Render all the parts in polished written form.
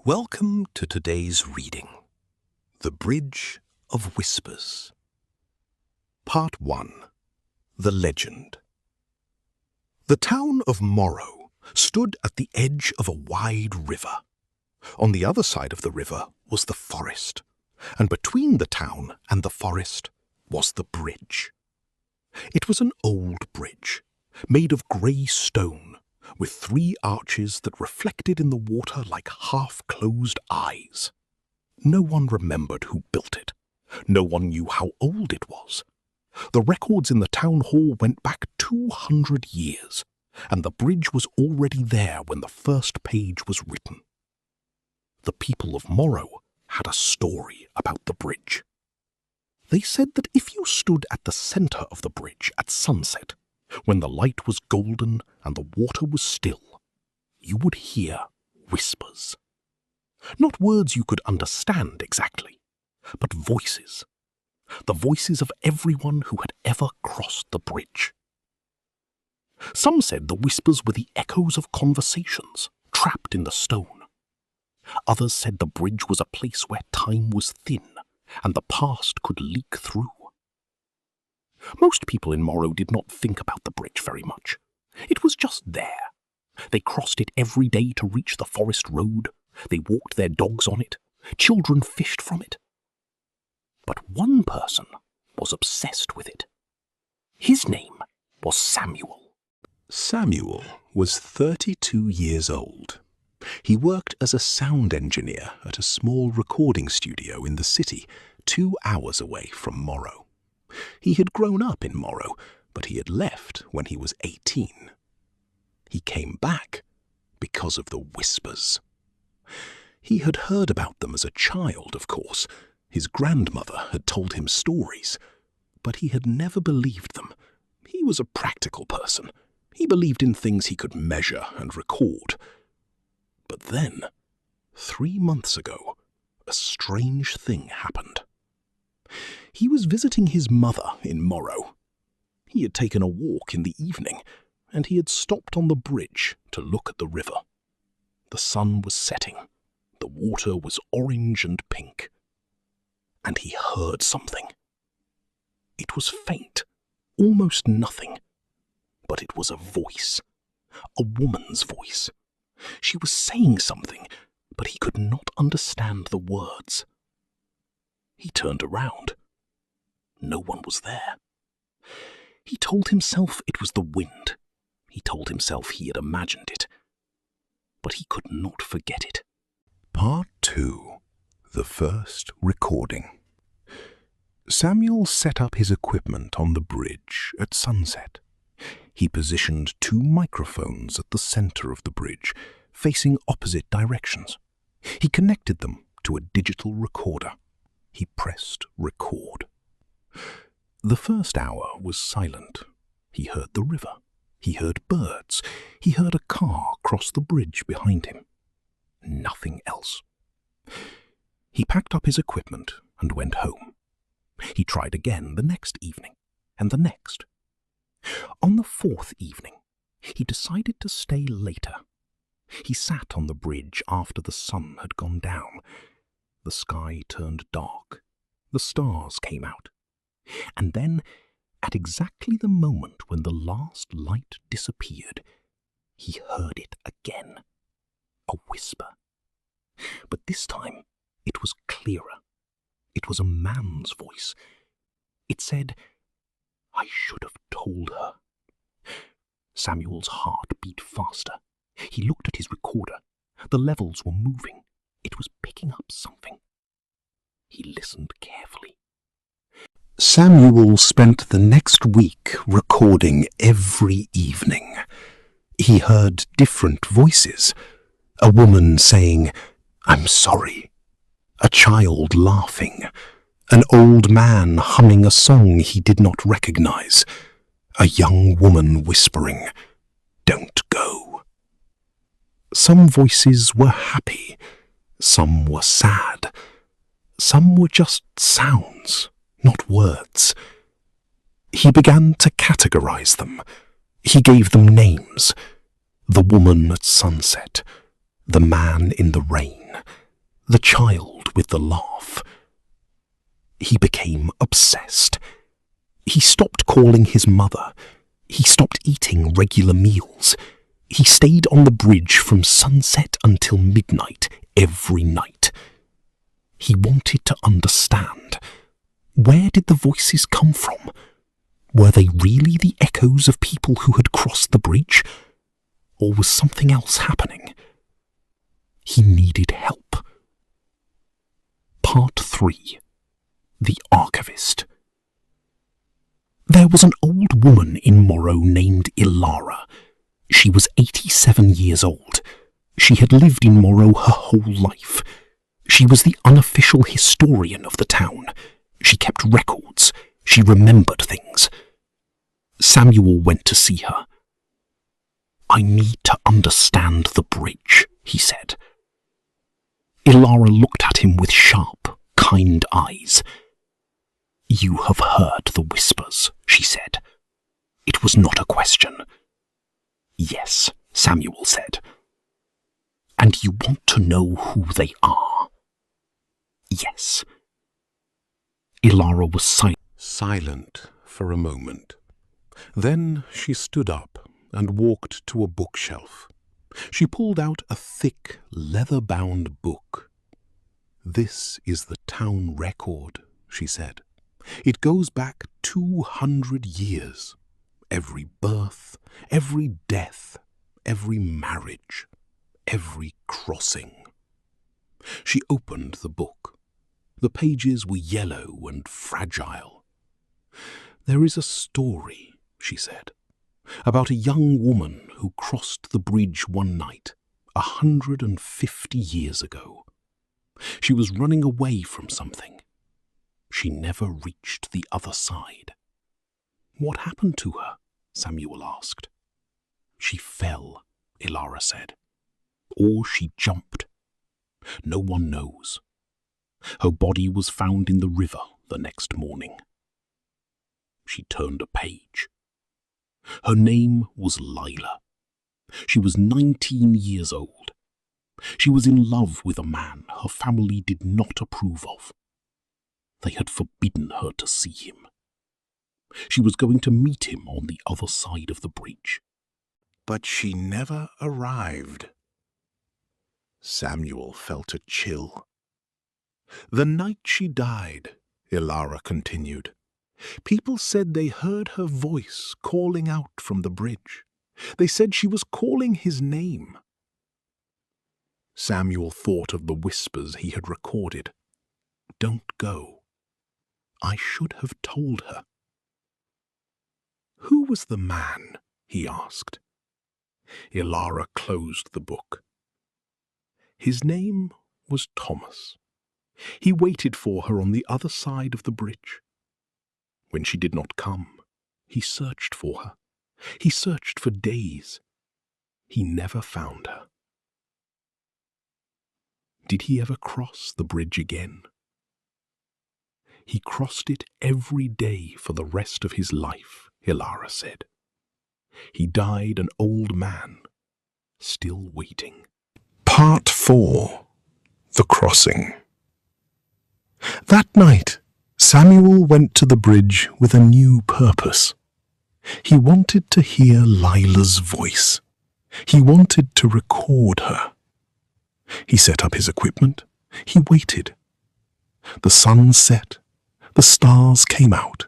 Welcome to today's reading, The Bridge of Whispers. Part 1. The Legend. The town of Morrow stood at the edge of a wide river. On the other side of the river was the forest, and between the town and the forest was the bridge. It was an old bridge, made of grey stone, with 3 arches that reflected in the water like half-closed eyes. No one remembered who built it. No one knew how old it was. The records in the town hall went back 200 years, and the bridge was already there when the first page was written. The people of Morrow had a story about the bridge. They said that if you stood at the centre of the bridge at sunset, when the light was golden and the water was still, you would hear whispers. Not words you could understand exactly, but voices. The voices of everyone who had ever crossed the bridge. Some said the whispers were the echoes of conversations trapped in the stone. Others said the bridge was a place where time was thin and the past could leak through. Most people in Morrow did not think about the bridge very much. It was just there. They crossed it every day to reach the forest road. They walked their dogs on it. Children fished from it. But one person was obsessed with it. His name was Samuel. Samuel was 32 years old. He worked as a sound engineer at a small recording studio in the city, 2 hours away from Morrow. He had grown up in Morrow, but he had left when he was 18. He came back because of the whispers. He had heard about them as a child, of course. His grandmother had told him stories, but he had never believed them. He was a practical person. He believed in things he could measure and record. But then, 3 months ago, a strange thing happened. He was visiting his mother in Morrow. He had taken a walk in the evening, and he had stopped on the bridge to look at the river. The sun was setting. The water was orange and pink. And he heard something. It was faint, almost nothing. But it was a voice, a woman's voice. She was saying something, but he could not understand the words. He turned around. No one was there. He told himself it was the wind. He told himself he had imagined it. But he could not forget it. Part 2. The First Recording. Samuel set up his equipment on the bridge at sunset. He positioned 2 microphones at the center of the bridge, facing opposite directions. He connected them to a digital recorder. He pressed record. The first hour was silent. He heard the river. He heard birds. He heard a car cross the bridge behind him. Nothing else. He packed up his equipment and went home. He tried again the next evening, and the next. On the 4th evening, he decided to stay later. He sat on the bridge after the sun had gone down. The sky turned dark. The stars came out. And then, at exactly the moment when the last light disappeared, he heard it again. A whisper. But this time, it was clearer. It was a man's voice. It said, "I should have told her." Samuel's heart beat faster. He looked at his recorder. The levels were moving. It was picking up something. He listened carefully. Samuel spent the next week recording every evening. He heard different voices. A woman saying, "I'm sorry." A child laughing. An old man humming a song he did not recognize. A young woman whispering, "Don't go." Some voices were happy. Some were sad. Some were just sounds, not words. He began to categorize them. He gave them names. The woman at sunset, the man in the rain, The child with the laugh. He became obsessed. He stopped calling his mother. He stopped eating regular meals. He stayed on the bridge from sunset until midnight every night. He wanted to understand. Where did the voices come from? Were they really the echoes of people who had crossed the bridge? Or was something else happening? He needed help. Part 3. The Archivist. There was an old woman in Morrow named Ilara. She was 87 years old. She had lived in Morrow her whole life. She was the unofficial historian of the town. She kept records. She remembered things. Samuel went to see her. "I need to understand the bridge," he said. Ilara looked at him with sharp, kind eyes. "You have heard the whispers," she said. It was not a question. "Yes," Samuel said. "And you want to know who they are?" "Yes." Ilara was silent for a moment. Then she stood up and walked to a bookshelf. She pulled out a thick, leather-bound book. "This is the town record," she said. "It goes back 200 years. Every birth, every death, every marriage, every crossing." She opened the book. The pages were yellow and fragile. "There is a story," she said, "about a young woman who crossed the bridge one night 150 years ago. She was running away from something. She never reached the other side." "What happened to her?" Samuel asked. "She fell," Ilara said. "Or she jumped. No one knows. Her body was found in the river the next morning." She turned a page. Her name was Lila. She was 19 years old. She was in love with a man her family did not approve of. They had forbidden her to see him. She was going to meet him on the other side of the bridge. But she never arrived. Samuel felt a chill. "The night she died," Ilara continued, "people said they heard her voice calling out from the bridge. They said she was calling his name." Samuel thought of the whispers he had recorded. "Don't go. I should have told her." "Who was the man?" he asked. Ilara closed the book. "His name was Thomas. He waited for her on the other side of the bridge. When she did not come, he searched for her. He searched for days. He never found her." "Did he ever cross the bridge again?" "He crossed it every day for the rest of his life," Ilara said. "He died an old man, still waiting." Part 4. The Crossing. That night, Samuel went to the bridge with a new purpose. He wanted to hear Lila's voice. He wanted to record her. He set up his equipment. He waited. The sun set. The stars came out.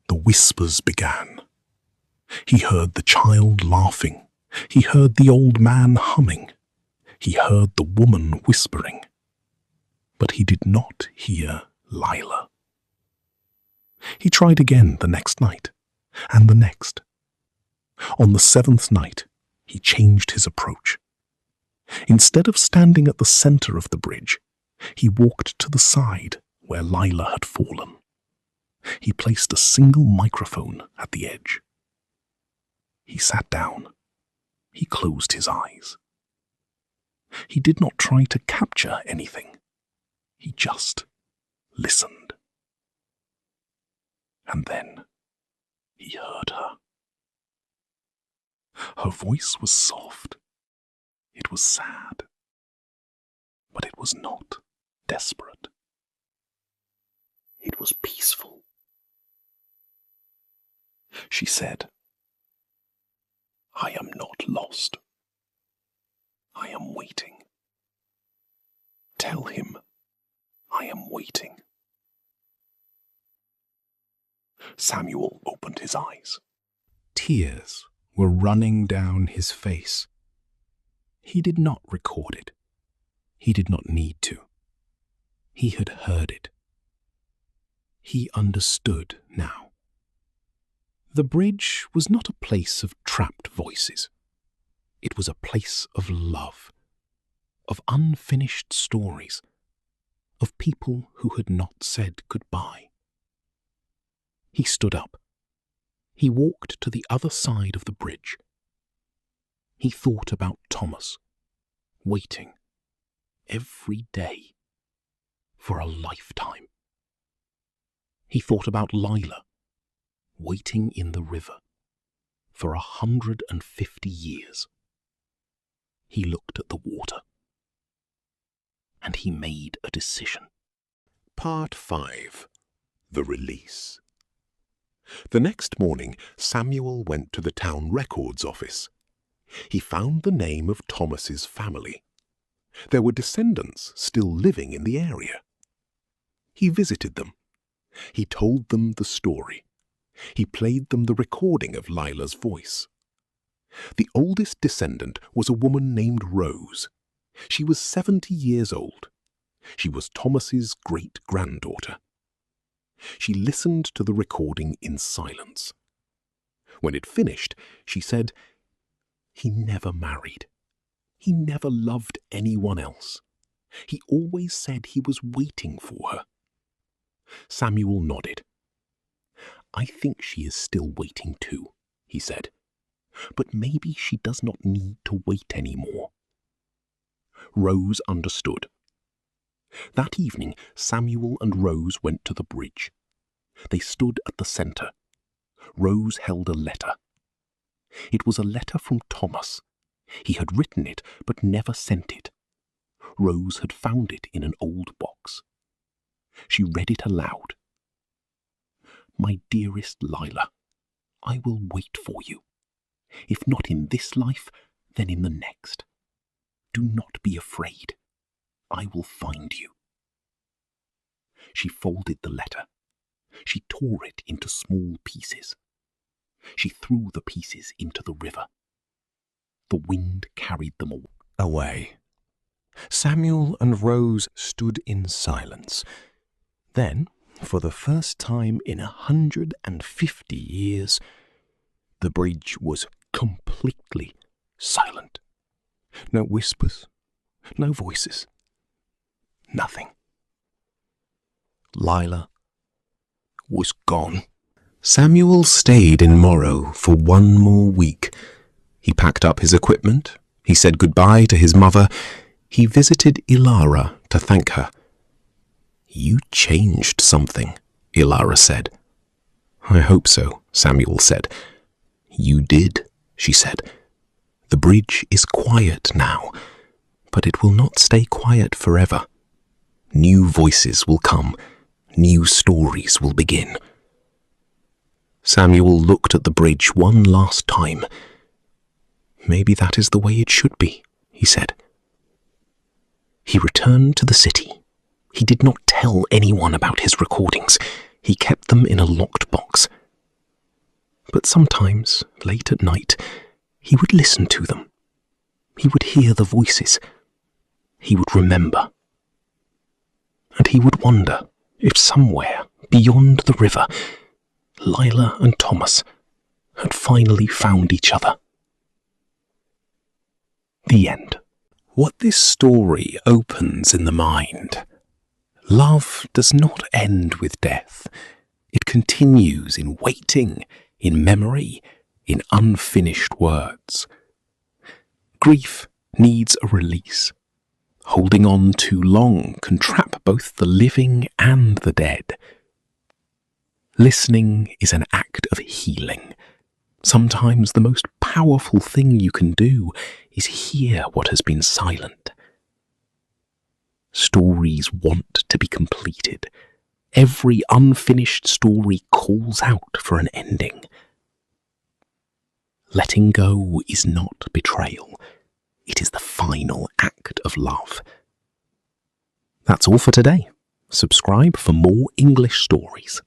The whispers began. He heard the child laughing. He heard the old man humming. He heard the woman whispering. But he did not hear Lila. He tried again the next night, and the next. On the 7th night, he changed his approach. Instead of standing at the center of the bridge, he walked to the side where Lila had fallen. He placed a single microphone at the edge. He sat down. He closed his eyes. He did not try to capture anything. He just listened. And then he heard her. Her voice was soft. It was sad. But it was not desperate. It was peaceful. She said, "I am not lost. I am waiting. Tell him I am waiting." Samuel opened his eyes. Tears were running down his face. He did not record it. He did not need to. He had heard it. He understood now. The bridge was not a place of trapped voices. It was a place of love, of unfinished stories, of people who had not said goodbye. He stood up. He walked to the other side of the bridge. He thought about Thomas, waiting every day for a lifetime. He thought about Lila, waiting in the river for 150 years. He looked at the water, and he made a decision. Part 5. The Release. The next morning, Samuel went to the town records office. He found the name of Thomas's family. There were descendants still living in the area. He visited them. He told them the story. He played them the recording of Lila's voice. The oldest descendant was a woman named Rose. She was 70 years old. She was Thomas's great-granddaughter. She listened to the recording in silence. When it finished, she said, "He never married. He never loved anyone else. He always said he was waiting for her." Samuel nodded. "I think she is still waiting too," he said. "But maybe she does not need to wait anymore." Rose understood. That evening, Samuel and Rose went to the bridge. They stood at the centre. Rose held a letter. It was a letter from Thomas. He had written it, but never sent it. Rose had found it in an old box. She read it aloud. "My dearest Lila, I will wait for you. If not in this life, then in the next. Do not be afraid. I will find you." She folded the letter. She tore it into small pieces. She threw the pieces into the river. The wind carried them away. Samuel and Rose stood in silence. Then, for the first time in 150 years, the bridge was completely silent. No whispers, no voices, nothing. Lila was gone. Samuel stayed in Morrow for one more week. He packed up his equipment. He said goodbye to his mother. He visited Ilara to thank her. "You changed something," Ilara said. "I hope so," Samuel said. "You did," she said. "The bridge is quiet now, but it will not stay quiet forever. New voices will come. New stories will begin." Samuel looked at the bridge one last time. "Maybe that is the way it should be," he said. He returned to the city. He did not tell anyone about his recordings. He kept them in a locked box. But sometimes, late at night, he would listen to them. He would hear the voices. He would remember. And he would wonder if somewhere beyond the river, Lila and Thomas had finally found each other. The end. What this story opens in the mind. Love does not end with death. It continues in waiting, in memory, in unfinished words. Grief needs a release. Holding on too long can trap both the living and the dead. Listening is an act of healing. Sometimes the most powerful thing you can do is hear what has been silent. stories want to be completed. Every unfinished story calls out for an ending. Letting go is not betrayal. It is the final act of love. That's all for today. Subscribe for more English stories.